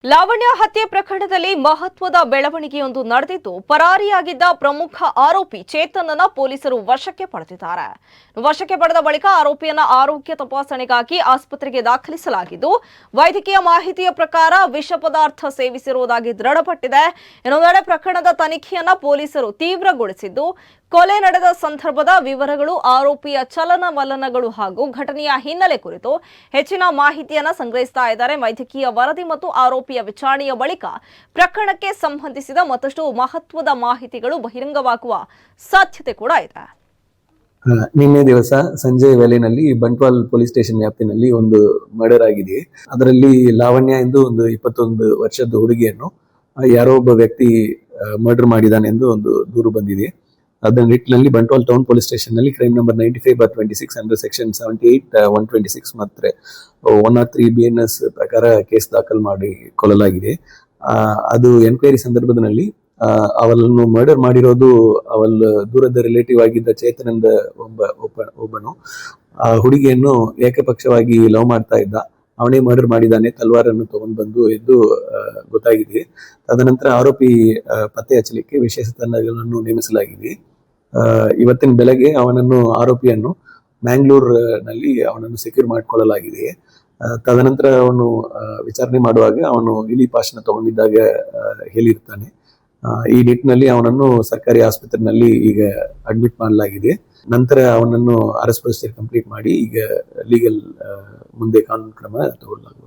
ಲಾವಣ್ಯ ಹತ್ಯೆ ಪ್ರಕರಣದಲ್ಲಿ ಮಹತ್ವದ ಬೆಳವಣಿಗೆಯೊಂದು ನಡೆದಿದ್ದು, ಪರಾರಿಯಾಗಿದ್ದ ಪ್ರಮುಖ ಆರೋಪಿ ಚೇತನ್ನನ ಪೊಲೀಸರು ವಶಕ್ಕೆ ಪಡೆದಿದ್ದಾರೆ. ವಶಕ್ಕೆ ಪಡೆದ ಬಳಿಕ ಆರೋಪಿಯನ್ನ ಆರೋಗ್ಯ ತಪಾಸಣೆಗಾಗಿ ಆಸ್ಪತ್ರೆಗೆ ದಾಖಲಿಸಲಾಗಿದ್ದು, ವೈದ್ಯಕೀಯ ಮಾಹಿತಿಯ ಪ್ರಕಾರ ವಿಷ ಪದಾರ್ಥ ಸೇವಿಸಿರುವುದಾಗಿ ದೃಢಪಟ್ಟಿದೆ. ಇನ್ನೊಂದೆಡೆ ಪ್ರಕರಣದ ತನಿಖೆಯನ್ನ ಪೊಲೀಸರು ತೀವ್ರಗೊಳಿಸಿದ್ದು, ಕೊಲೆ ನಡೆದ ಸಂದರ್ಭದ ವಿವರಗಳು, ಆರೋಪಿಯ ಚಲನವಲನಗಳು ಹಾಗೂ ಘಟನೆಯ ಹಿನ್ನೆಲೆ ಕುರಿತು ಹೆಚ್ಚಿನ ಮಾಹಿತಿಯನ್ನ ಸಂಗ್ರಹಿಸ್ತಾ ಇದ್ದಾರೆ. ವೈದ್ಯಕೀಯ ವರದಿ ಮತ್ತು ಆರೋಪಿಯ ವಿಚಾರಣೆಯ ಬಳಿಕ ಪ್ರಕರಣಕ್ಕೆ ಸಂಬಂಧಿಸಿದ ಮತ್ತಷ್ಟು ಮಹತ್ವದ ಮಾಹಿತಿಗಳು ಬಹಿರಂಗವಾಗುವ ಸಾಧ್ಯತೆ ಕೂಡ ಇದೆ. ನಿನ್ನೆ ದಿವಸ ಸಂಜೆ ವೇಳೆಯಲ್ಲಿ ಬಂಟ್ವಾಲ್ ಪೊಲೀಸ್ ಸ್ಟೇಷನ್ ವ್ಯಾಪ್ತಿನಲ್ಲಿ ಒಂದು ಮರ್ಡರ್ ಆಗಿದೆ. ಅದರಲ್ಲಿ ಲಾವಣ್ಯ ಎಂದು ಒಂದು 21 ವರ್ಷದ ಹುಡುಗಿಯನ್ನು ಯಾರೋ ಒಬ್ಬ ವ್ಯಕ್ತಿ ಮರ್ಡರ್ ಮಾಡಿದ್ದಾನೆ ಎಂದು ಒಂದು ದೂರು ಬಂದಿದೆ. ಅದರ ನಿಟ್ಟಿನಲ್ಲಿ ಬಂಟ್ವಾಲ್ ಟೌನ್ ಪೊಲೀಸ್ ಸ್ಟೇಷನ್ ನಲ್ಲಿ ಕ್ರೈಮ್ ನಂಬರ್ 95/26 ಅಂಡರ್ ಸೆಕ್ಷನ್ 78(126) ಮತ್ತು 103 BNS ಪ್ರಕಾರ ಕೇಸ್ ದಾಖಲು ಮಾಡಿ ಕೊಲ್ಲಲಾಗಿದೆ. ಅದು ಎನ್ಕ್ವೈರಿ ಸಂದರ್ಭದಲ್ಲಿ ಅವಳನ್ನು ಮರ್ಡರ್ ಮಾಡಿರೋದು ಅವಳ ದೂರದ ರಿಲೇಟಿವ್ ಆಗಿದ್ದ ಚೇತನಂದ ಒಬ್ಬನು ಆ ಹುಡುಗಿಯನ್ನು ಏಕಪಕ್ಷವಾಗಿ ಲವ್ ಮಾಡ್ತಾ ಇದ್ದ. ಅವನೇ ಮರ್ಡರ್ ಮಾಡಿದ್ದಾನೆ, ತಲ್ವಾರನ್ನು ತಗೊಂಡು ಬಂದು ಎಂದು ಗೊತ್ತಾಗಿದೆ. ತದನಂತರ ಆರೋಪಿ ಪತ್ತೆ ಹಚ್ಚಲಿಕ್ಕೆ ವಿಶೇಷ ತಂಡಗಳನ್ನು ನೇಮಿಸಲಾಗಿದೆ. ಇವತ್ತಿನ ಬೆಳಗ್ಗೆ ಆರೋಪಿಯನ್ನು ಮ್ಯಾಂಗ್ಳೂರ್ನಲ್ಲಿ ಅವನನ್ನು ಸೆಕ್ಯೂರ್ ಮಾಡಿಕೊಳ್ಳಲಾಗಿದೆ. ತದನಂತರ ಅವನು ವಿಚಾರಣೆ ಮಾಡುವಾಗ ಅವನು ಇಲಿ ಪಾಶನ ತಗೊಂಡಿದ್ದಾಗ ಹೇಳಿರ್ತಾನೆ. ಈ ನಿಟ್ಟಿನಲ್ಲಿ ಅವನನ್ನು ಸರ್ಕಾರಿ ಆಸ್ಪತ್ರೆಯಲ್ಲಿ ಈಗ ಅಡ್ಮಿಟ್ ಮಾಡಲಾಗಿದೆ. ನಂತರ ಅವನನ್ನು ಅರೆಸ್ಟ್ ಪ್ರೊಸೀಜರ್ ಕಂಪ್ಲೀಟ್ ಮಾಡಿ ಈಗ ಲೀಗಲ್ ಮುಂದೆ ಕಾನೂನು ಕ್ರಮ ತಗೊಳ್ಳಲಾಗುವುದು.